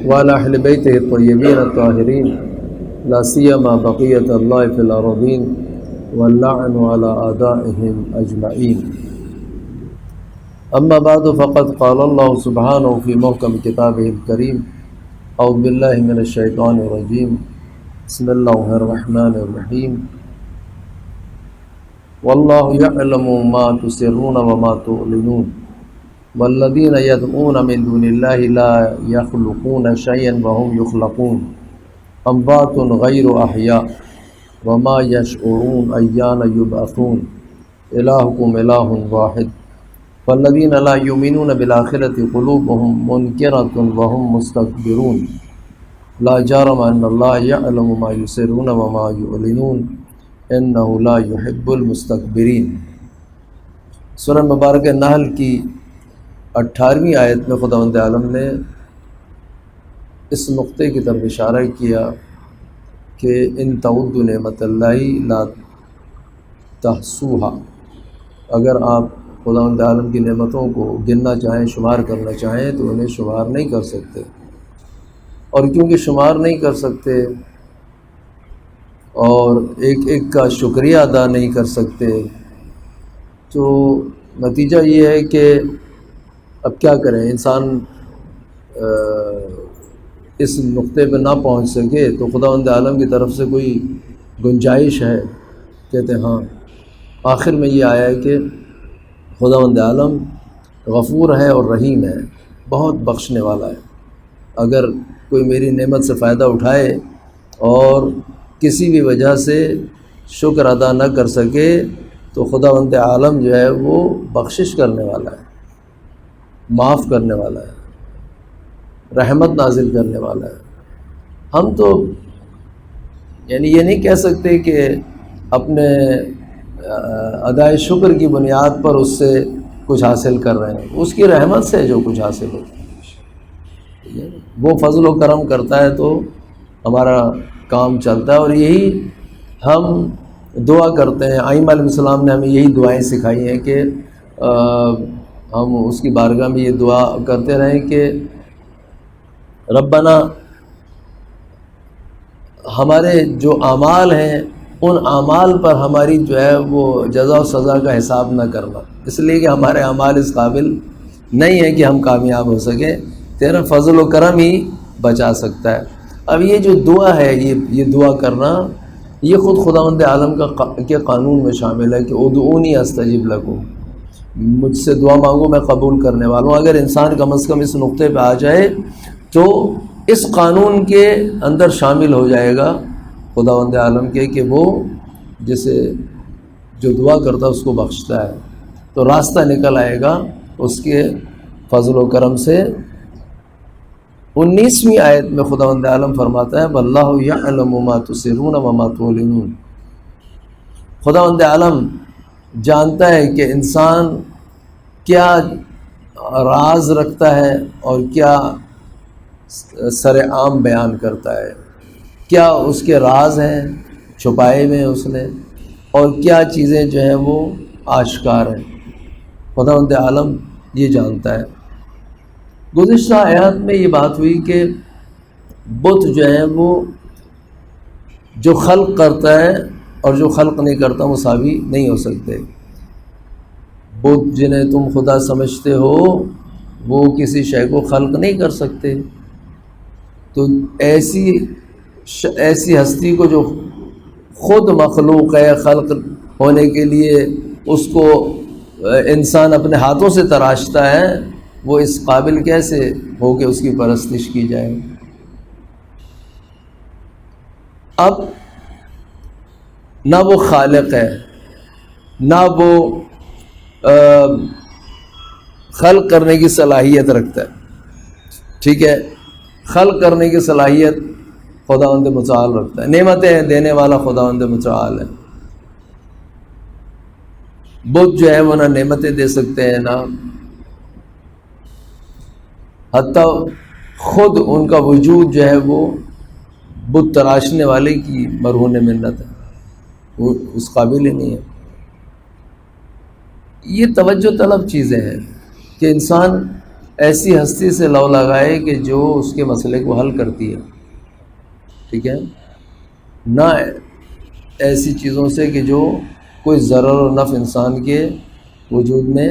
وعلى أهل بيته الطيبين الطاهرين لا سيما بقية الله في الأرضين واللعن على أعدائهم أجمعين. أما بعد فقد قال الله سبحانه في محكم كتابه الكريم أعوذ بالله من الشيطان الرجيم بسم الله الرحمن الرحيم والله يعلم ما تسرون وما تعلنون والذين يدعون من دون الله لا يخلقون شيئا وهم يخلقون أموات غير أحياء وما يشعرون أيان يبعثون إلهكم إله واحد والذين لا يؤمنون بالآخرة قلوبهم منكرة وهم مستكبرون لا جرم أن الله يعلم ما يسرون وما يعلنون إنه لا يحب المستكبرين. سورہ مبارک نحل کی 18ویں آیت میں خداوند عالم نے اس نقطے کی طرف اشارہ کیا کہ ان تعدوا نعمت اللہ لا تحصوها، اگر آپ خداوند عالم کی نعمتوں کو گننا چاہیں، شمار کرنا چاہیں تو انہیں شمار نہیں کر سکتے، اور کیونکہ شمار نہیں کر سکتے اور ایک ایک کا شکریہ ادا نہیں کر سکتے تو نتیجہ یہ ہے کہ اب کیا کریں. انسان اس نقطے پہ نہ پہنچ سکے تو خداوند عالم کی طرف سے کوئی گنجائش ہے. کہتے ہیں ہاں، آخر میں یہ آیا ہے کہ خداوند عالم غفور ہے اور رحیم ہے، بہت بخشنے والا ہے. اگر کوئی میری نعمت سے فائدہ اٹھائے اور کسی بھی وجہ سے شکر ادا نہ کر سکے تو خداوند عالم جو ہے وہ بخشش کرنے والا ہے، معاف کرنے والا ہے، رحمت نازل کرنے والا ہے. ہم تو یعنی یہ نہیں کہہ سکتے کہ اپنے ادائے شکر کی بنیاد پر اس سے کچھ حاصل کر رہے ہیں. اس کی رحمت سے جو کچھ حاصل ہو، وہ فضل و کرم کرتا ہے تو ہمارا کام چلتا ہے. اور یہی ہم دعا کرتے ہیں. ائمہ علیہ السلام نے ہمیں یہی دعائیں سکھائی ہیں کہ ہم اس کی بارگاہ میں یہ دعا کرتے رہیں کہ ربنا، ہمارے جو اعمال ہیں ان اعمال پر ہماری جو ہے وہ جزا و سزا کا حساب نہ کرنا، اس لیے کہ ہمارے اعمال اس قابل نہیں ہیں کہ ہم کامیاب ہو سکیں، تیرا فضل و کرم ہی بچا سکتا ہے. اب یہ جو دعا ہے، یہ دعا کرنا، یہ خود خداوند عالم کے قانون میں شامل ہے کہ ادعونی استجب لکم، مجھ سے دعا مانگو میں قبول کرنے والا ہوں. اگر انسان کم از کم اس نقطے پہ آ جائے تو اس قانون کے اندر شامل ہو جائے گا خداوند عالم کے کہ وہ جسے جو دعا کرتا ہے اس کو بخشتا ہے، تو راستہ نکل آئے گا اس کے فضل و کرم سے. 19ویں آیت میں خداوند عالم فرماتا ہے واللہ یعلم ما تسرون وما تعلنون. خداوند عالم جانتا ہے کہ انسان کیا راز رکھتا ہے اور کیا سر عام بیان کرتا ہے، کیا اس کے راز ہیں چھپائے ہوئے اس نے، اور کیا چیزیں جو ہیں وہ آشکار ہیں. خداوند عالم یہ جانتا ہے. گزشتہ آیات میں یہ بات ہوئی کہ بت جو ہیں وہ جو خلق کرتا ہے اور جو خلق نہیں کرتا مساوی نہیں ہو سکتے. بت جنہیں تم خدا سمجھتے ہو وہ کسی شے کو خلق نہیں کر سکتے. تو ایسی ہستی کو جو خود مخلوق ہے، خلق ہونے کے لیے اس کو انسان اپنے ہاتھوں سے تراشتا ہے، وہ اس قابل کیسے ہو کہ اس کی پرستش کی جائے. اب نہ وہ خالق ہے، نہ وہ خلق کرنے کی صلاحیت رکھتا ہے. ٹھیک ہے، خلق کرنے کی صلاحیت خداوند متعال رکھتا ہے، نعمتیں دینے والا خداوند متعال ہے. بت جو ہے وہ نہ نعمتیں دے سکتے ہیں، نہ حتیٰ خود ان کا وجود جو ہے وہ بت تراشنے والے کی مرہون منت ہے، وہ اس قابل ہی نہیں ہے. یہ توجہ طلب چیزیں ہیں کہ انسان ایسی ہستی سے لو لگائے کہ جو اس کے مسئلے کو حل کرتی ہے، ٹھیک ہے، نہ ایسی چیزوں سے کہ جو کوئی ضرر و نفع انسان کے وجود میں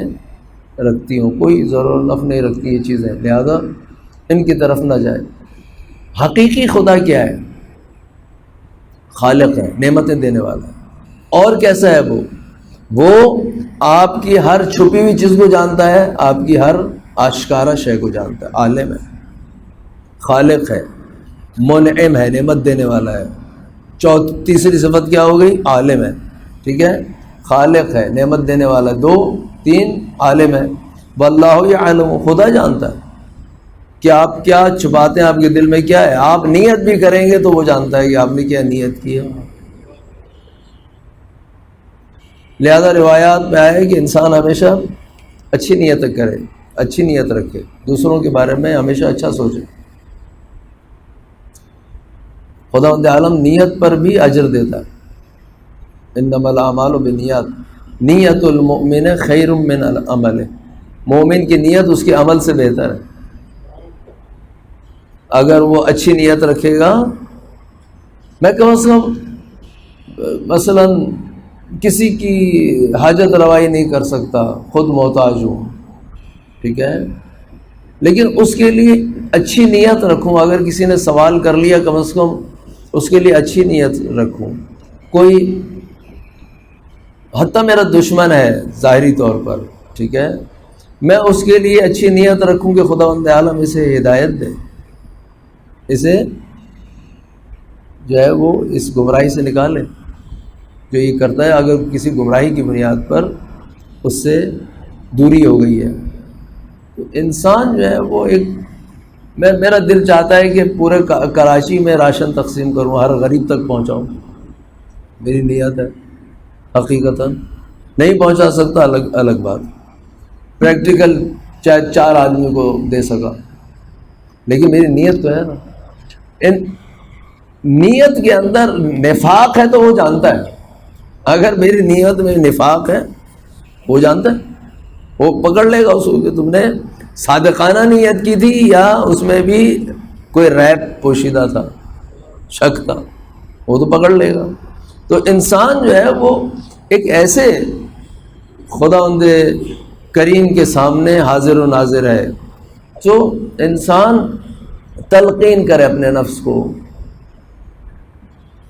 رکھتی ہوں، کوئی ضرر و نفع نہیں رکھتی یہ چیزیں، لہذا ان کی طرف نہ جائے۔ حقیقی خدا کیا ہے؟ خالق ہے، نعمتیں دینے والا ہے۔ اور کیسا ہے وہ آپ کی ہر چھپی ہوئی چیز کو جانتا ہے، آپ کی ہر آشکارا شے کو جانتا ہے، عالم ہے، خالق ہے، منعم ہے، نعمت دینے والا ہے۔ تیسری صفت کیا ہو گئی؟ عالم ہے، ٹھیک ہے، خالق ہے، نعمت دینے والا ہے، 2 3 عالم ہے۔ واللہ یعلم، خدا جانتا ہے کہ آپ کیا چھپاتے ہیں، آپ کے دل میں کیا ہے۔ آپ نیت بھی کریں گے تو وہ جانتا ہے کہ آپ نے کیا نیت کی ہے۔ لہذا روایات میں آیا ہے کہ انسان ہمیشہ اچھی نیت کرے، اچھی نیت رکھے، دوسروں کے بارے میں ہمیشہ اچھا سوچے۔ خداوند عالم نیت پر بھی اجر دیتا ہے، انما الاعمال بالنیات، نیت المؤمن خیر من العمل، مومن کی نیت اس کے عمل سے بہتر ہے۔ اگر وہ اچھی نیت رکھے گا، میں کم از کم مثلا کسی کی حاجت روائی نہیں کر سکتا، خود محتاج ہوں، ٹھیک ہے، لیکن اس کے لیے اچھی نیت رکھوں۔ اگر کسی نے سوال کر لیا، کم از کم اس کے لیے اچھی نیت رکھوں۔ کوئی حتیٰ میرا دشمن ہے ظاہری طور پر، ٹھیک ہے، میں اس کے لیے اچھی نیت رکھوں کہ خداوند عالم اسے ہدایت دے، اسے جو ہے وہ اس گمراہی سے نکالے جو یہ کرتا ہے۔ اگر کسی گمراہی کی بنیاد پر اس سے دوری ہو گئی ہے تو انسان جو ہے وہ میرا دل چاہتا ہے کہ پورے کراچی میں راشن تقسیم کروں، ہر غریب تک پہنچاؤں، میری نیت ہے۔ حقیقتاً نہیں پہنچا سکتا، الگ بات، پریکٹیکل چاہے 4 آدمی کو دے سکا، لیکن میری نیت تو ہے نا۔ ان نیت کے اندر نفاق ہے تو وہ جانتا ہے، اگر میری نیت میں نفاق ہے وہ جانتا ہے، وہ پکڑ لے گا اس کو کہ تم نے صادقانہ نیت کی تھی یا اس میں بھی کوئی ریب پوشیدہ تھا، شک تھا، وہ تو پکڑ لے گا۔ تو انسان جو ہے وہ ایک ایسے خداوند کریم کے سامنے حاضر و ناظر ہے، جو انسان تلقین کرے اپنے نفس کو،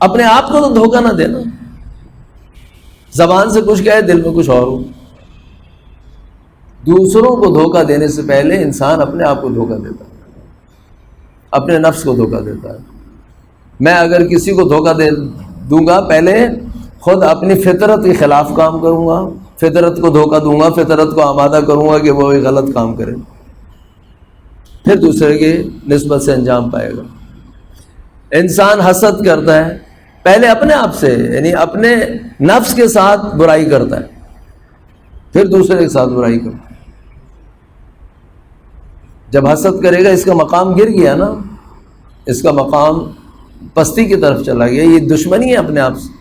اپنے آپ کو تو دھوکہ نہ دینا، زبان سے کچھ کہے دل میں کچھ اور ہو۔ دوسروں کو دھوکہ دینے سے پہلے انسان اپنے آپ کو دھوکہ دیتا ہے، اپنے نفس کو دھوکہ دیتا ہے۔ میں اگر کسی کو دھوکہ دے دوں گا، پہلے خود اپنی فطرت کے خلاف کام کروں گا، فطرت کو دھوکہ دوں گا، فطرت کو آمادہ کروں گا کہ وہ ایک غلط کام کرے، پھر دوسرے کی نسبت سے انجام پائے گا۔ انسان حسد کرتا ہے پہلے اپنے آپ سے، یعنی اپنے نفس کے ساتھ برائی کرتا ہے، پھر دوسرے کے ساتھ برائی کرتا ہے۔ جب حسد کرے گا اس کا مقام گر گیا نا، اس کا مقام پستی کی طرف چلا گیا، یہ دشمنی ہے اپنے آپ سے۔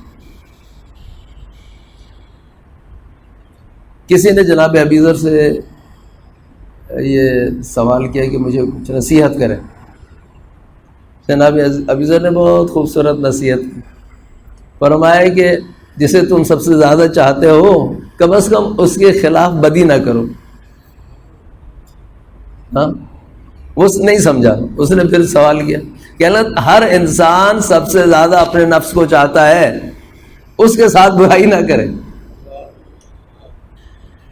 کسی نے جناب ابیذر سے یہ سوال کیا کہ مجھے کچھ نصیحت کرے۔ جناب ابیذر نے بہت خوبصورت نصیحت کی، فرمایا کہ جسے تم سب سے زیادہ چاہتے ہو کم از کم اس کے خلاف بدی نہ کرو۔ ہاں، اس نہیں سمجھا، اس نے پھر سوال کیا، کہنا ہر انسان سب سے زیادہ اپنے نفس کو چاہتا ہے، اس کے ساتھ برائی نہ کرے۔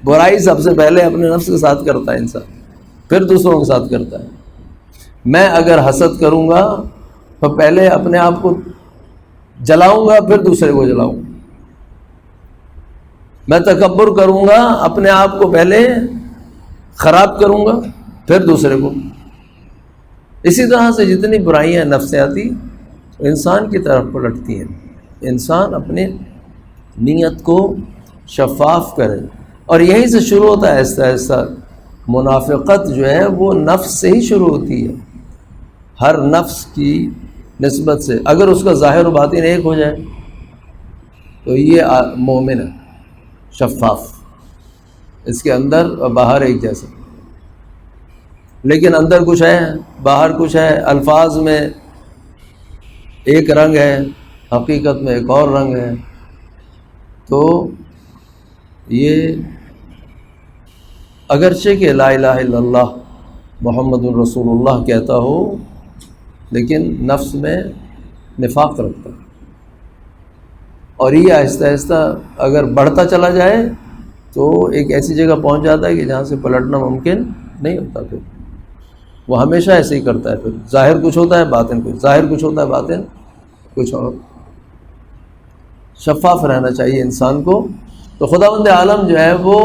برائی سب سے پہلے اپنے نفس کے ساتھ کرتا ہے انسان، پھر دوسروں کے ساتھ کرتا ہے۔ میں اگر حسد کروں گا تو پہلے اپنے آپ کو جلاؤں گا، پھر دوسرے کو جلاؤں گا۔ میں تکبر کروں گا، اپنے آپ کو پہلے خراب کروں گا، پھر دوسرے کو۔ اسی طرح سے جتنی برائیاں نفسیاتی انسان کی طرف پلٹتی ہیں، انسان اپنے نیت کو شفاف کرے، اور یہیں سے شروع ہوتا ہے آہستہ آہستہ۔ منافقت جو ہے وہ نفس سے ہی شروع ہوتی ہے، ہر نفس کی نسبت سے۔ اگر اس کا ظاہر و باطن ایک ہو جائے تو یہ مومن ہے، شفاف، اس کے اندر اور باہر ایک جیسا۔ لیکن اندر کچھ ہے، باہر کچھ ہے، الفاظ میں ایک رنگ ہے، حقیقت میں ایک اور رنگ ہے. تو یہ اگرچہ کہ لا الہ الا اللہ محمد الرسول اللہ کہتا ہو، لیکن نفس میں نفاق رکھتا ہے، اور یہ آہستہ آہستہ اگر بڑھتا چلا جائے تو ایک ایسی جگہ پہنچ جاتا ہے کہ جہاں سے پلٹنا ممکن نہیں ہوتا. پھر وہ ہمیشہ ایسے ہی کرتا ہے، پھر ظاہر کچھ ہوتا ہے باطن کچھ، ظاہر کچھ ہوتا ہے باطن کچھ اور. شفاف رہنا چاہیے انسان کو. تو خداوند عالم جو ہے وہ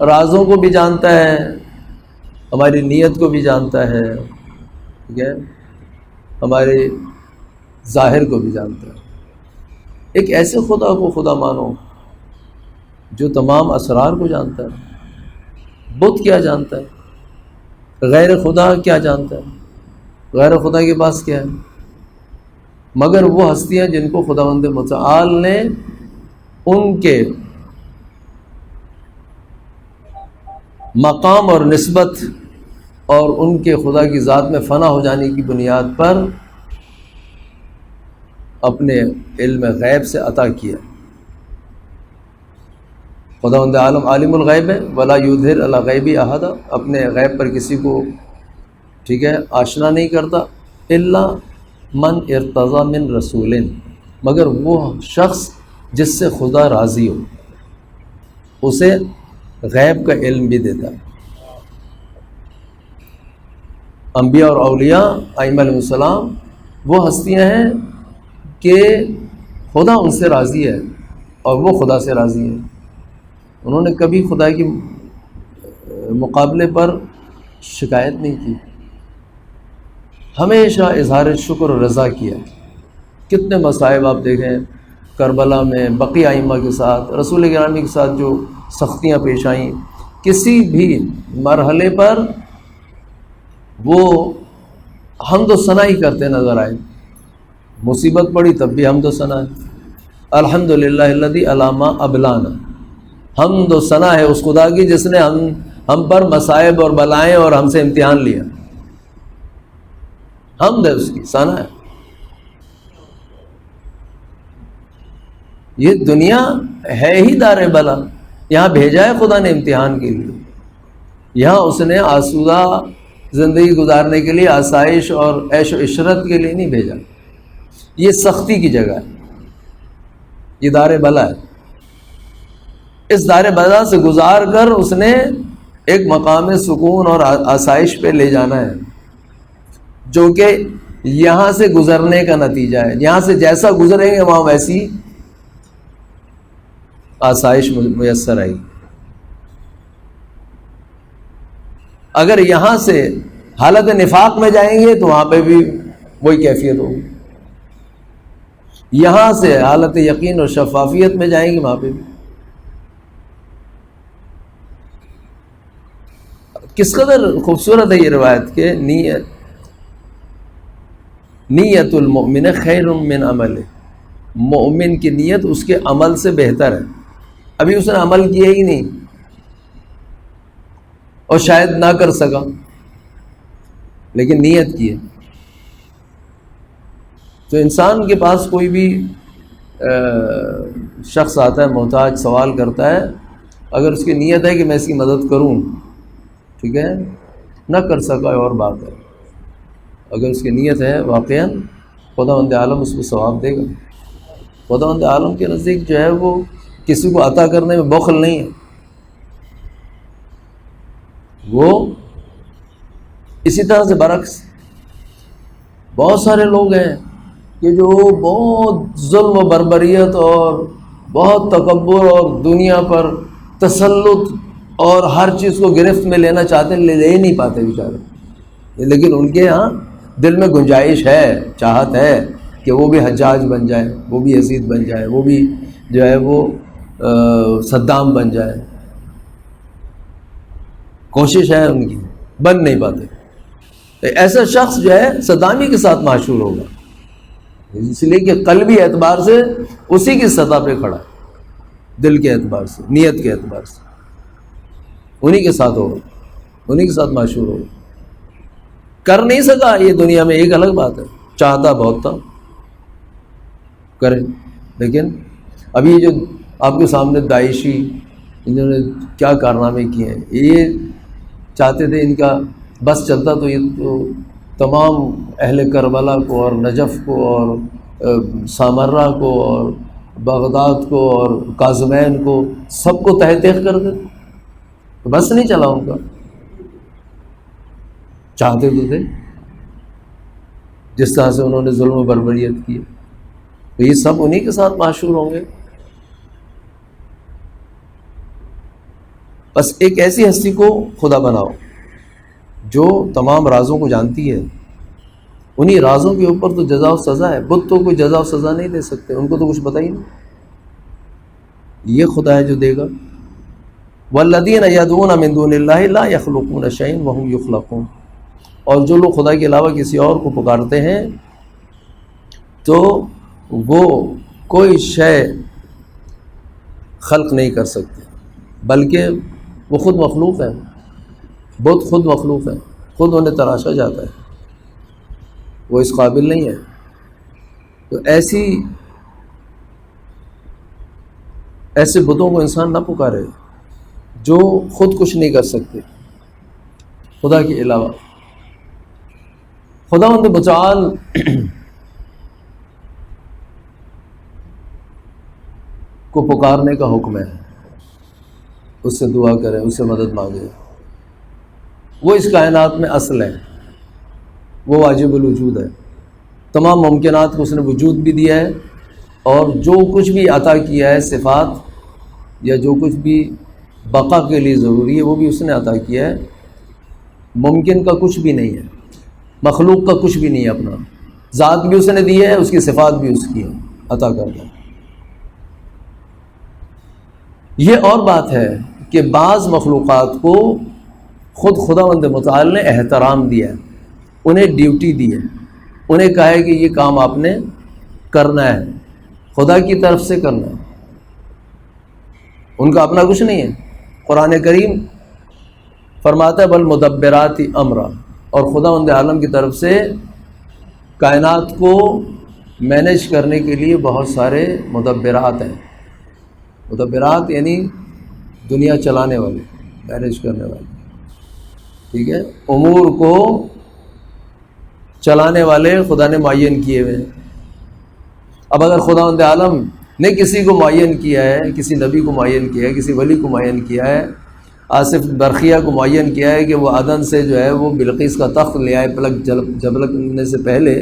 رازوں کو بھی جانتا ہے، ہماری نیت کو بھی جانتا ہے، ٹھیک ہے، ہمارے ظاہر کو بھی جانتا ہے. ایک ایسے خدا کو خدا مانو جو تمام اسرار کو جانتا ہے. بت کیا جانتا ہے؟ غیر خدا کیا جانتا ہے؟ غیر خدا کے پاس کیا ہے؟ مگر وہ ہستیاں جن کو خداوند متعال نے ان کے مقام اور نسبت اور ان کے خدا کی ذات میں فنا ہو جانے کی بنیاد پر اپنے علم غیب سے عطا کیا. خداوند عالم عالم الغیب ہے، ولا یظہر علی غیبی احد، اپنے غیب پر کسی کو ٹھیک ہے آشنا نہیں کرتا. الا من ارتضی من رسول، مگر وہ شخص جس سے خدا راضی ہو اسے غیب کا علم بھی دیتا ہے. انبیاء اور اولیاء ائمہ علیہ السلام وہ ہستیاں ہیں کہ خدا ان سے راضی ہے اور وہ خدا سے راضی ہے. انہوں نے کبھی خدا کے مقابلے پر شکایت نہیں کی، ہمیشہ اظہار شکر و رضا کیا. کتنے مصائب آپ دیکھیں کربلا میں بقیہ ائمہ کے ساتھ، رسول گرامی کے ساتھ جو سختیاں پیش آئیں، کسی بھی مرحلے پر وہ حمد و ثنا ہی کرتے نظر آئے. مصیبت پڑی تب بھی حمد و ثنا ہے. الحمدللہ الذی علی ما ابلانا، حمد و ثنا ہے اس خدا کی جس نے ہم پر مصائب اور بلائیں اور ہم سے امتحان لیا. حمد ہے اس کی، ثنا ہے. یہ دنیا ہے ہی دار بلا، یہاں بھیجا ہے خدا نے امتحان کے لیے. یہاں اس نے آسودہ زندگی گزارنے کے لیے، آسائش اور عیش و عشرت کے لیے نہیں بھیجا. یہ سختی کی جگہ ہے، یہ دار بلا ہے. اس دار بلا سے گزار کر اس نے ایک مقام سکون اور آسائش پہ لے جانا ہے، جو کہ یہاں سے گزرنے کا نتیجہ ہے. یہاں سے جیسا گزریں گے وہاں ویسی آسائش میسر آئی. اگر یہاں سے حالت نفاق میں جائیں گے تو وہاں پہ بھی وہی کیفیت ہوگی. یہاں سے حالت یقین اور شفافیت میں جائیں گے وہاں پہ بھی. کس قدر خوبصورت ہے یہ روایت کہ نیت المؤمن خیر من عمل، مومن کی نیت اس کے عمل سے بہتر ہے. ابھی اس نے عمل کیا ہی نہیں اور شاید نہ کر سکا، لیکن نیت کی ہے. تو انسان کے پاس کوئی بھی شخص آتا ہے محتاج، سوال کرتا ہے، اگر اس کی نیت ہے کہ میں اس کی مدد کروں، ٹھیک ہے، نہ کر سکا اور بات ہے. اگر اس کی نیت ہے واقعاً خداوند عالم اس کو ثواب دے گا. خداوند عالم کے نزدیک جو ہے وہ کسی کو عطا کرنے میں بخل نہیں ہے. وہ اسی طرح سے برعکس بہت سارے لوگ ہیں کہ جو بہت ظلم و بربریت اور بہت تکبر اور دنیا پر تسلط اور ہر چیز کو گرفت میں لینا چاہتے ہیں، لے ہی نہیں پاتے بیچارے. لیکن ان کے ہاں دل میں گنجائش ہے، چاہت ہے کہ وہ بھی حجاج بن جائے، وہ بھی یزید بن جائے، وہ بھی جو ہے وہ صدام بن جائے. کوشش ہے ان کی، بن نہیں پاتے. ایسا شخص جو ہے صدامی کے ساتھ معشور ہوگا، اس لیے کہ قلبی اعتبار سے اسی کی سطح پہ کھڑا ہے، دل کے اعتبار سے، نیت کے اعتبار سے انہی کے ساتھ ہوگا، انہی کے ساتھ معشور ہوگا. کر نہیں سکا یہ دنیا میں ایک الگ بات ہے، چاہتا بہت تھا کرے، لیکن ابھی جو آپ کے سامنے داعشی انہوں نے کیا کارنامے کیے ہیں، یہ چاہتے تھے ان کا بس چلتا تو یہ تو تمام اہل کربلا کو اور نجف کو اور سامرہ کو اور بغداد کو اور کاظمین کو سب کو تہہ تیغ کر دے، بس نہیں چلا ان کا، چاہتے تو تھے جس طرح سے انہوں نے ظلم و بربریت کی، تو یہ سب انہی کے ساتھ معشور ہوں گے۔ بس ایک ایسی ہستی کو خدا بناؤ جو تمام رازوں کو جانتی ہے، انہی رازوں کے اوپر تو جزا و سزا ہے، بت تو کوئی جزا و سزا نہیں دے سکتے، ان کو تو کچھ پتہ ہی نہیں، یہ خدا ہے جو دے گا۔ والذین یدعون من دون اللہ لا یخلقون شیئا وهم یخلقون، اور جو لوگ خدا کے علاوہ کسی اور کو پکارتے ہیں تو وہ کوئی شے خلق نہیں کر سکتے، بلکہ وہ خود مخلوق ہے، بت خود مخلوق ہے، خود انہیں تراشا جاتا ہے، وہ اس قابل نہیں ہے۔ تو ایسے بتوں کو انسان نہ پکارے جو خود کچھ نہیں کر سکتے خدا کے علاوہ۔ خداوند متعال کو پکارنے کا حکم ہے، اس سے دعا کریں، اس سے مدد مانگیں، وہ اس کائنات میں اصل ہے، وہ واجب الوجود ہے، تمام ممکنات کو اس نے وجود بھی دیا ہے، اور جو کچھ بھی عطا کیا ہے صفات یا جو کچھ بھی بقا کے لیے ضروری ہے وہ بھی اس نے عطا کیا ہے، ممکن کا کچھ بھی نہیں ہے، مخلوق کا کچھ بھی نہیں ہے، اپنا ذات بھی اس نے دی ہے، اس کی صفات بھی اس کی ہے، عطا کر دیا۔ یہ اور بات ہے کہ بعض مخلوقات کو خود خداوند متعال نے احترام دیا ہے، انہیں ڈیوٹی دی ہے، انہیں کہا ہے کہ یہ کام آپ نے کرنا ہے، خدا کی طرف سے کرنا ہے، ان کا اپنا کچھ نہیں ہے۔ قرآن کریم فرماتا ہے بل مدبرات امرا، اور خداوند عالم کی طرف سے کائنات کو مینیج کرنے کے لیے بہت سارے مدبرات ہیں، مدبرات یعنی دنیا چلانے والے، مینیج کرنے والے، ٹھیک ہے، امور کو چلانے والے خدا نے معین کیے ہوئے ہیں۔ اب اگر خداوند عالم نے کسی کو معین کیا ہے، کسی نبی کو معین کیا ہے، کسی ولی کو معین کیا ہے، آصف برقیہ کو معین کیا ہے کہ وہ عدن سے جو ہے وہ بلقیس کا تخت لے آئے پلک جھپکنے سے پہلے،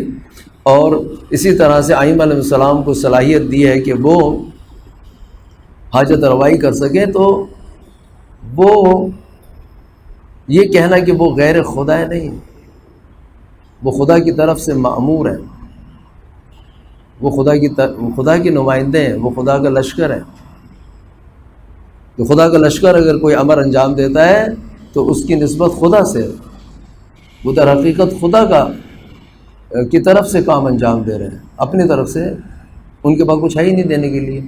اور اسی طرح سے ائمہ علیہ السلام کو صلاحیت دی ہے کہ وہ حاجت روائی کر سکیں، تو وہ یہ کہنا کہ وہ غیر خدا ہے نہیں، وہ خدا کی طرف سے مأمور ہے، وہ خدا کے نمائندے ہیں، وہ خدا کا لشکر ہے۔ تو خدا کا لشکر اگر کوئی امر انجام دیتا ہے تو اس کی نسبت خدا سے ہے، وہ در حقیقت خدا کی طرف سے کام انجام دے رہے ہیں، اپنی طرف سے ان کے پاس کچھ ہے ہی نہیں دینے کے لیے۔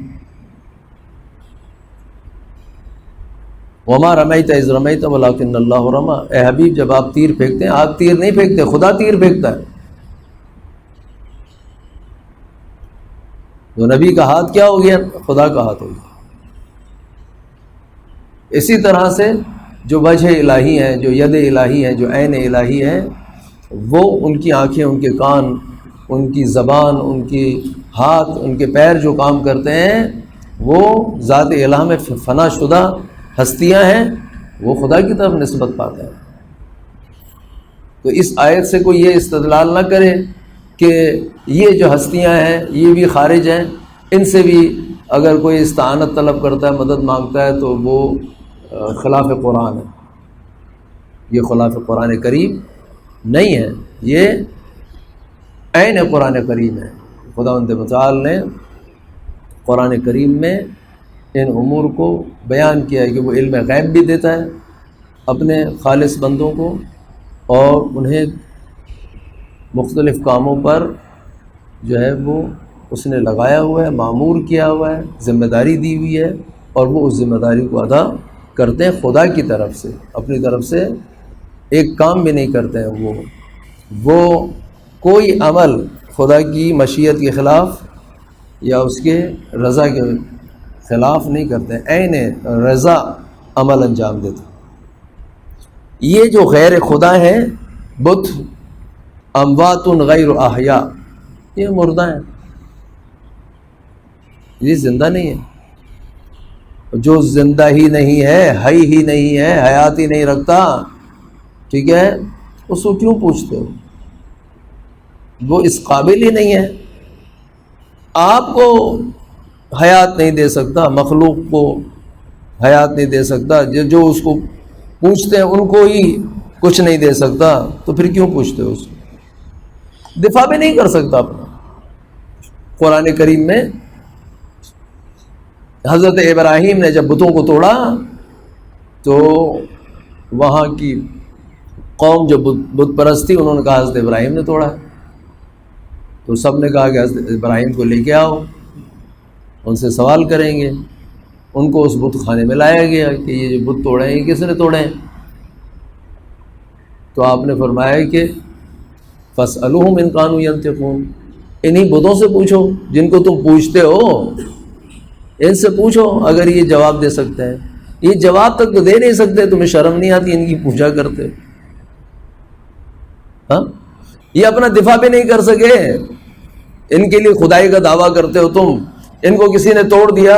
وما رمیت اذ رمیت ولکن اللہ رمی، اے حبیب جب آپ تیر پھینکتے ہیں، آپ تیر نہیں پھینکتے، خدا تیر پھینکتا ہے۔ تو نبی کا ہاتھ کیا ہو گیا؟ خدا کا ہاتھ ہو گیا۔ اسی طرح سے جو وجہ الہی ہیں، جو ید الہی ہیں، جو عین الہی ہیں، وہ ان کی آنکھیں، ان کے کان، ان کی زبان، ان کی ہاتھ، ان کے پیر جو کام کرتے ہیں، وہ ذات الہ میں فنا شدہ ہستیاں ہیں، وہ خدا کی طرف نسبت پاتے ہیں۔ تو اس آیت سے کوئی یہ استدلال نہ کرے کہ یہ جو ہستیاں ہیں یہ بھی خارج ہیں، ان سے بھی اگر کوئی استعانت طلب کرتا ہے، مدد مانگتا ہے، تو وہ خلاف قرآن ہے، یہ خلاف قرآن کریم نہیں ہے، یہ عین قرآن کریم ہے۔ خداوند متعال نے قرآن کریم میں ان امور کو بیان کیا ہے کہ وہ علم غیب بھی دیتا ہے اپنے خالص بندوں کو، اور انہیں مختلف کاموں پر جو ہے وہ اس نے لگایا ہوا ہے، مامور کیا ہوا ہے، ذمہ داری دی ہوئی ہے، اور وہ اس ذمہ داری کو ادا کرتے ہیں خدا کی طرف سے، اپنی طرف سے ایک کام بھی نہیں کرتے ہیں وہ۔ وہ کوئی عمل خدا کی مشیت کے خلاف یا اس کے رضا کے خلاف نہیں کرتے، عین رضا عمل انجام دیتے۔ یہ جو غیر خدا ہے بت اموات غیر احیاء، یہ مردہ ہیں، یہ زندہ نہیں ہے۔ جو زندہ ہی نہیں ہے، حی ہی نہیں ہے، حیات ہی نہیں رکھتا، ٹھیک ہے، اس کو کیوں پوچھتے ہو؟ وہ اس قابل ہی نہیں ہے، آپ کو حیات نہیں دے سکتا، مخلوق کو حیات نہیں دے سکتا، جو اس کو پوچھتے ہیں ان کو ہی کچھ نہیں دے سکتا، تو پھر کیوں پوچھتے ہو؟ اس کو دفاع بھی نہیں کر سکتا اپنا۔ قرآن کریم میں حضرت ابراہیم نے جب بتوں کو توڑا تو وہاں کی قوم جو بت پرست تھی، انہوں نے کہا حضرت ابراہیم نے توڑا ہے، تو سب نے کہا کہ حضرت ابراہیم کو لے کے آؤ، ان سے سوال کریں گے۔ ان کو اس بت خانے میں لایا گیا کہ یہ جو بت توڑے ہیں کس نے توڑے ہیں؟ تو آپ نے فرمایا کہ فَاسْأَلُوهُمْ إِنْ كَانُوا يَنْطِقُونَ، انہی بتوں سے پوچھو جن کو تم پوچھتے ہو، ان سے پوچھو اگر یہ جواب دے سکتے ہیں۔ یہ جواب تک تو دے نہیں سکتے، تمہیں شرم نہیں آتی ان کی پوچھا کرتے؟ ہاں، یہ اپنا دفاع بھی نہیں کر سکے، ان کے لیے خدائی کا دعویٰ کرتے ہو تم۔ ان کو کسی نے توڑ دیا،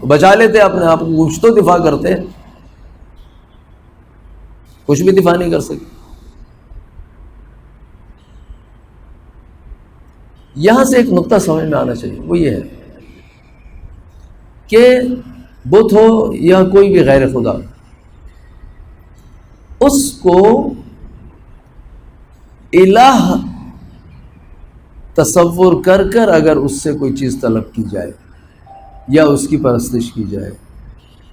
بچا لیتے اپنے آپ کو، کچھ تو دفاع کرتے، کچھ بھی دفاع نہیں کر سکے۔ یہاں سے ایک نقطہ سمجھ میں آنا چاہیے، وہ یہ ہے کہ بت ہو یا کوئی بھی غیر خدا، اس کو الہ تصور کر کر اگر اس سے کوئی چیز طلب کی جائے یا اس کی پرستش کی جائے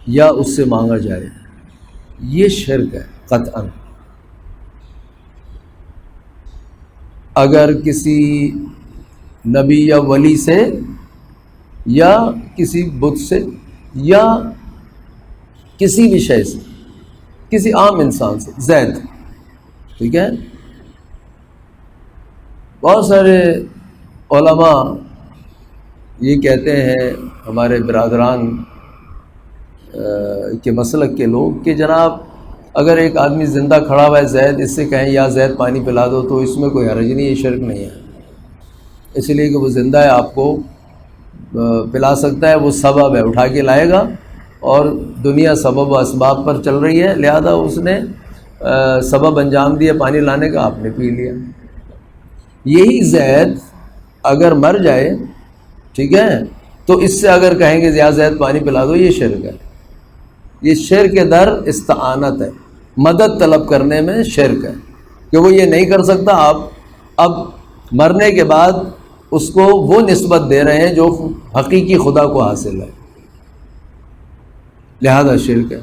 یا اس سے مانگا جائے، یہ شرک ہے قطعاً۔ اگر کسی نبی یا ولی سے یا کسی بت سے یا کسی بھی شے سے، کسی عام انسان سے، زید، ٹھیک ہے، بہت سارے علماء یہ کہتے ہیں، ہمارے برادران کے مسلک کے لوگ، کہ جناب اگر ایک آدمی زندہ کھڑا ہوا ہے زید، اس سے کہیں یا زید پانی پلا دو تو اس میں کوئی حرج نہیں، یہ شرک نہیں ہے، اس لیے کہ وہ زندہ ہے، آپ کو پلا سکتا ہے، وہ سبب ہے، اٹھا کے لائے گا، اور دنیا سبب و اسباب پر چل رہی ہے، لہذا اس نے سبب انجام دیا پانی لانے کا، آپ نے پی لیا۔ یہی زید اگر مر جائے، ٹھیک ہے، تو اس سے اگر کہیں گے یا زید پانی پلا دو، یہ شرک ہے، یہ شرک در استعانت ہے، مدد طلب کرنے میں شرک ہے، کہ وہ یہ نہیں کر سکتا، آپ اب مرنے کے بعد اس کو وہ نسبت دے رہے ہیں جو حقیقی خدا کو حاصل ہے، لہذا شرک ہے۔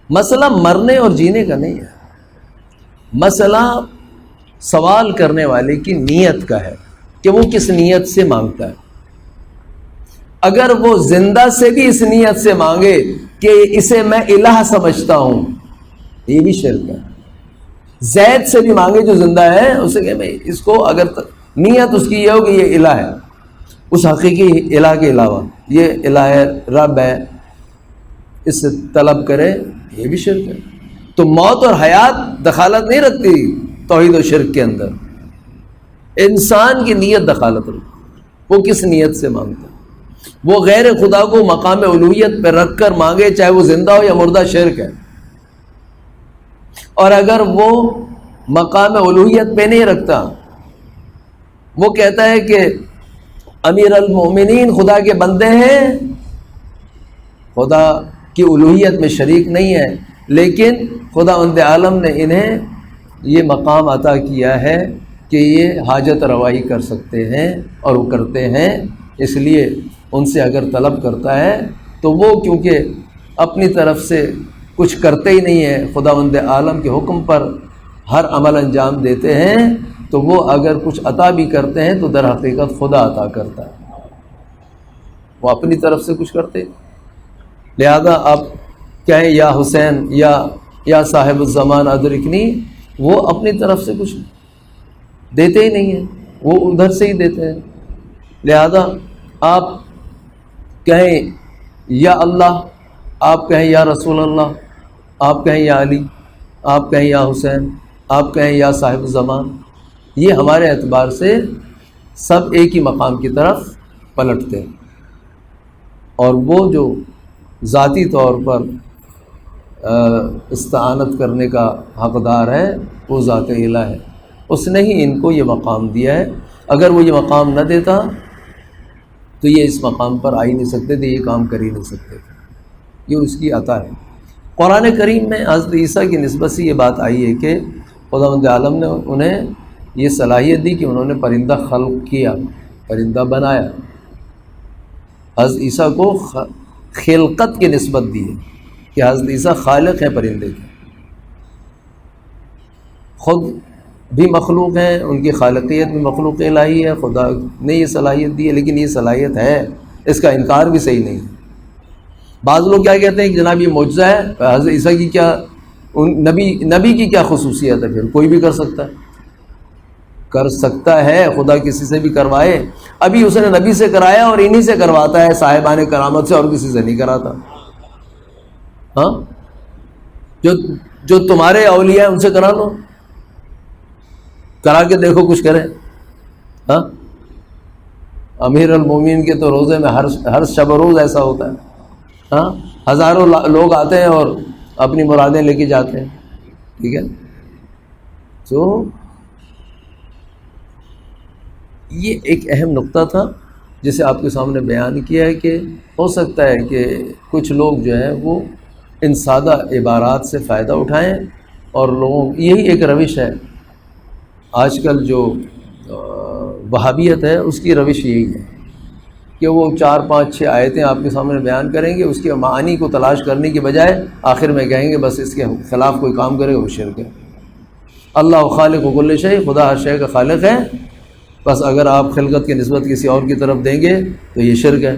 مسئلہ مرنے اور جینے کا نہیں ہے، مسئلہ سوال کرنے والے کی نیت کا ہے کہ وہ کس نیت سے مانگتا ہے۔ اگر وہ زندہ سے بھی اس نیت سے مانگے کہ اسے میں الہ سمجھتا ہوں، یہ بھی شرک ہے۔ زید سے بھی مانگے جو زندہ ہے، اسے کہ میں اس کو، اگر نیت اس کی یہ ہو کہ یہ الہ ہے، اس حقیقی الہ کے علاوہ یہ الہ ہے، رب ہے، اس سے طلب کرے، یہ بھی شرک ہے۔ تو موت اور حیات دخالت نہیں رکھتی توحید و شرک کے اندر، انسان کی نیت دخالت رکھتی، وہ کس نیت سے مانگتا ہے۔ وہ غیر خدا کو مقام الوہیت پہ رکھ کر مانگے، چاہے وہ زندہ ہو یا مردہ، شرک ہے۔ اور اگر وہ مقام الوہیت پہ نہیں رکھتا، وہ کہتا ہے کہ امیر المومنین خدا کے بندے ہیں، خدا کی الوہیت میں شریک نہیں ہے، لیکن خداوند عالم نے انہیں یہ مقام عطا کیا ہے کہ یہ حاجت روائی کر سکتے ہیں، اور وہ کرتے ہیں، اس لیے ان سے اگر طلب کرتا ہے تو وہ کیونکہ اپنی طرف سے کچھ کرتے ہی نہیں ہیں، خداوند عالم کے حکم پر ہر عمل انجام دیتے ہیں، تو وہ اگر کچھ عطا بھی کرتے ہیں تو در حقیقت خدا عطا کرتا ہے، وہ اپنی طرف سے کچھ کرتے۔ لہذا آپ کہیں یا حسین یا صاحب الزمان ادرکنی، وہ اپنی طرف سے کچھ دیتے ہی نہیں ہیں، وہ ادھر سے ہی دیتے ہیں۔ لہذا آپ کہیں یا اللہ، آپ کہیں یا رسول اللہ، آپ کہیں یا علی، آپ کہیں یا حسین، آپ کہیں یا صاحب زمان، یہ ہمارے اعتبار سے سب ایک ہی مقام کی طرف پلٹتے ہیں، اور وہ جو ذاتی طور پر استعانت کرنے کا حقدار ہے وہ ذات الہ ہے، اس نے ہی ان کو یہ مقام دیا ہے۔ اگر وہ یہ مقام نہ دیتا تو یہ اس مقام پر آ ہی نہیں سکتے تھے، یہ کام کر ہی نہیں سکتے تھے، یہ اس کی عطا ہے۔ قرآن کریم میں حضرت عیسیٰ کی نسبت سے یہ بات آئی ہے کہ خداوند عالم نے انہیں یہ صلاحیت دی کہ انہوں نے پرندہ خلق کیا، پرندہ بنایا۔ حضرت عیسیٰ کو خلقت کی نسبت دی ہے کہ حضرت عیسیٰ خالق ہیں پرندے کے، خود بھی مخلوق ہیں، ان کی خالقیت بھی مخلوق الہی ہے، خدا نے یہ صلاحیت دی ہے، لیکن یہ صلاحیت ہے، اس کا انکار بھی صحیح نہیں ہے۔ بعض لوگ کیا کہتے ہیں کہ جناب یہ معجزہ ہے، حضرت عیسیٰ کی کیا، نبی کی کیا خصوصیت ہے؟ پھر کوئی بھی کر سکتا ہے، کر سکتا ہے، خدا کسی سے بھی کروائے، ابھی اس نے نبی سے کرایا اور انہی سے کرواتا ہے صاحبان کرامت سے، اور کسی سے نہیں کراتا۔ ہاں، جو تمہارے اولیاء ہیں ان سے کرا لو، کرا کے دیکھو کچھ کریں۔ ہاں، امیر المومنین کے تو روزے میں ہر شب و روز ایسا ہوتا ہے، ہاں، ہزاروں لوگ آتے ہیں اور اپنی مرادیں لے کے جاتے ہیں، ٹھیک ہے۔ تو یہ ایک اہم نقطہ تھا جسے آپ کے سامنے بیان کیا ہے کہ ہو سکتا ہے کہ کچھ لوگ جو ہیں وہ ان سادہ عبارات سے فائدہ اٹھائیں، اور لوگوں یہی ایک روش ہے آج کل جو وہابیت ہے، اس کی روش یہی ہے کہ وہ 4 5 6 آیتیں آپ کے سامنے بیان کریں گے، اس کے معانی کو تلاش کرنے کی بجائے آخر میں کہیں گے بس اس کے خلاف کوئی کام کرے گا وہ شرک ہے۔ اللہ خالق کل شیء، خدا ہر شے کا خالق ہے، بس اگر آپ خلقت کی نسبت کسی اور کی طرف دیں گے تو یہ شرک ہے۔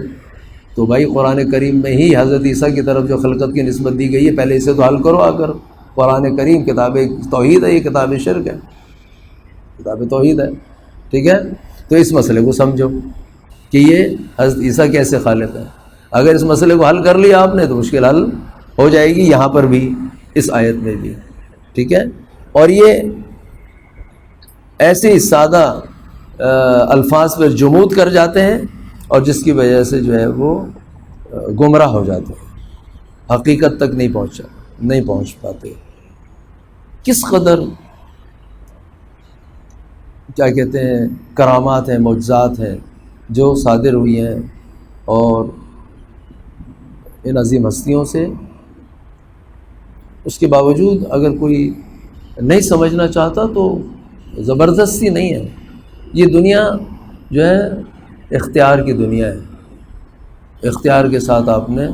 تو بھائی قرآن کریم میں ہی حضرت عیسیٰ کی طرف جو خلقت کی نسبت دی گئی ہے، پہلے اسے تو حل کرو آ کر۔ قرآن کریم کتاب توحید ہے، یہ کتاب شرک ہے، کتاب توحید ہے، ٹھیک ہے۔ تو اس مسئلے کو سمجھو کہ یہ حضرت عیسیٰ کیسے خالق ہے۔ اگر اس مسئلے کو حل کر لیا آپ نے تو مشکل حل ہو جائے گی، یہاں پر بھی، اس آیت میں بھی، ٹھیک ہے۔ اور یہ ایسے سادہ الفاظ پر جمود کر جاتے ہیں، اور جس کی وجہ سے جو ہے وہ گمراہ ہو جاتے ہیں، حقیقت تک نہیں پہنچ پاتے۔ کس قدر کیا کہتے ہیں کرامات ہیں، معجزات ہیں جو صادر ہوئی ہیں، اور ان عظیم ہستیوں سے، اس کے باوجود اگر کوئی نہیں سمجھنا چاہتا تو زبردستی نہیں ہے۔ یہ دنیا جو ہے اختیار کی دنیا ہے، اختیار کے ساتھ آپ نے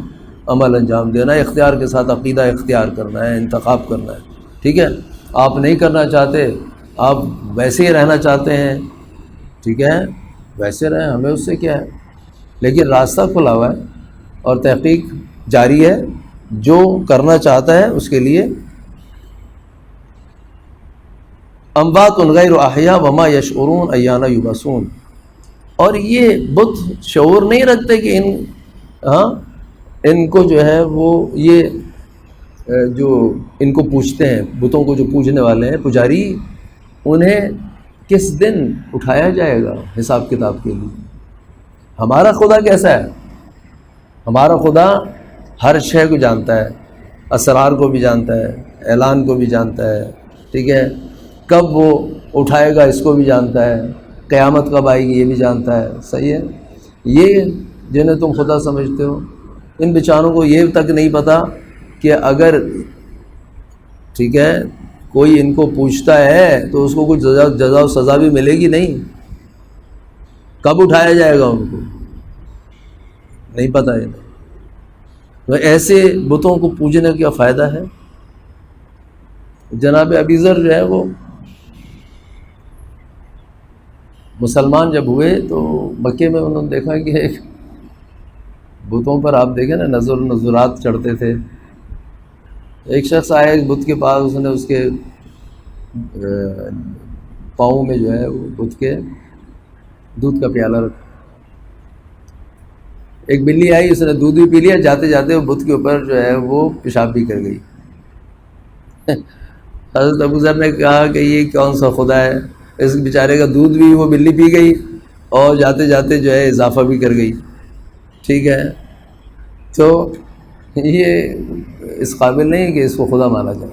عمل انجام دینا ہے، اختیار کے ساتھ عقیدہ اختیار کرنا ہے، انتخاب کرنا ہے، ٹھیک ہے۔ آپ نہیں کرنا چاہتے، آپ ویسے ہی رہنا چاہتے ہیں، ٹھیک ہے، ویسے رہیں، ہمیں اس سے کیا ہے، لیکن راستہ کھلا ہوا ہے اور تحقیق جاری ہے، جو کرنا چاہتا ہے اس کے لیے۔ اموات غیر احیاء وما یشعرون ایان یبعثون، اور یہ بت شعور نہیں رکھتے کہ ان کو جو ہے وہ یہ جو ان کو پوجتے ہیں، بتوں کو جو پوجنے والے ہیں پجاری، انہیں کس دن اٹھایا جائے گا حساب کتاب کے لیے۔ ہمارا خدا کیسا ہے؟ ہمارا خدا ہر شے کو جانتا ہے، اسرار کو بھی جانتا ہے، اعلان کو بھی جانتا ہے، ٹھیک ہے، کب وہ اٹھائے گا اس کو بھی جانتا ہے، قیامت کب آئے گی یہ بھی جانتا ہے، صحیح ہے۔ یہ جنہیں تم خدا سمجھتے ہو، ان بیچاروں کو یہ تک نہیں پتہ کہ اگر ٹھیک ہے کوئی ان کو پوچھتا ہے تو اس کو کچھ جزا و سزا بھی ملے گی نہیں، کب اٹھایا جائے گا ان کو نہیں پتہ ہے۔ تو ایسے بتوں کو پوجنے کا کیا فائدہ ہے؟ جناب ابیذر جو ہے وہ مسلمان جب ہوئے تو مکے میں انہوں نے دیکھا کہ بتوں پر آپ دیکھیں نا نظرات چڑھتے تھے۔ ایک شخص آیا ایک بت کے پاس، اس نے اس کے پاؤں میں جو ہے وہ بت کے دودھ کا پیالہ رکھا. ایک بلی آئی، اس نے دودھ بھی پی لیا، جاتے جاتے وہ بت کے اوپر جو ہے وہ پیشاب بھی کر گئی. حضرت ابوذر نے کہا کہ یہ کون سا خدا ہے، اس بیچارے کا دودھ بھی وہ بلی پی گئی اور جاتے جاتے جو ہے اضافہ بھی کر گئی. ٹھیک ہے، تو یہ اس قابل نہیں ہے کہ اس کو خدا مانا جائے.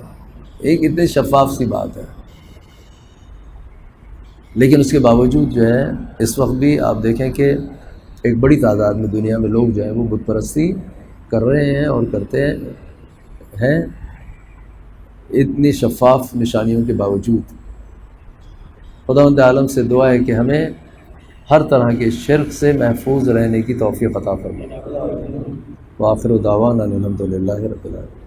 ایک اتنی شفاف سی بات ہے، لیکن اس کے باوجود جو ہے اس وقت بھی آپ دیکھیں کہ ایک بڑی تعداد میں دنیا میں لوگ جو ہیں وہ بت پرستی کر رہے ہیں اور کرتے ہیں، اتنی شفاف نشانیوں کے باوجود. خداوند عالم سے دعا ہے کہ ہمیں ہر طرح کے شرک سے محفوظ رہنے کی توفیق عطا فرمائے. وآخر دعوانا الحمد للہ رب العالمین.